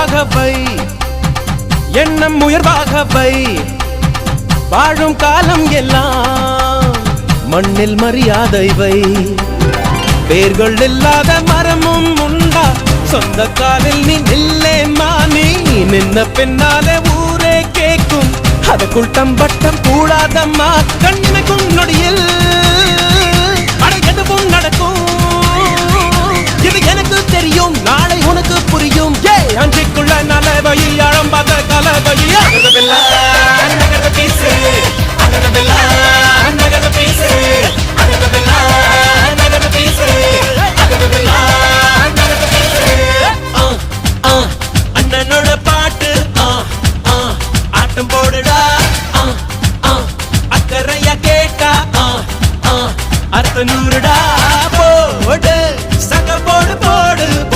உயர்வாக வை, எண்ணம் உயர்வாக வை. வாழும் காலம் எல்லாம் மண்ணில் மரியாதை வை. வேர்கள் இல்லாத மரமும் உண்டா, சொந்த காலில் நீ நில்லே மானி. நின்ன பின்னாலே ஊரே கேட்கும், அதற்குள் தம்பட்டம் கூடாதம்மா. கண்ணிமைக்கும் நொடியில் அட எதுவும் நடக்கும், இது எனக்கு தெரியும்.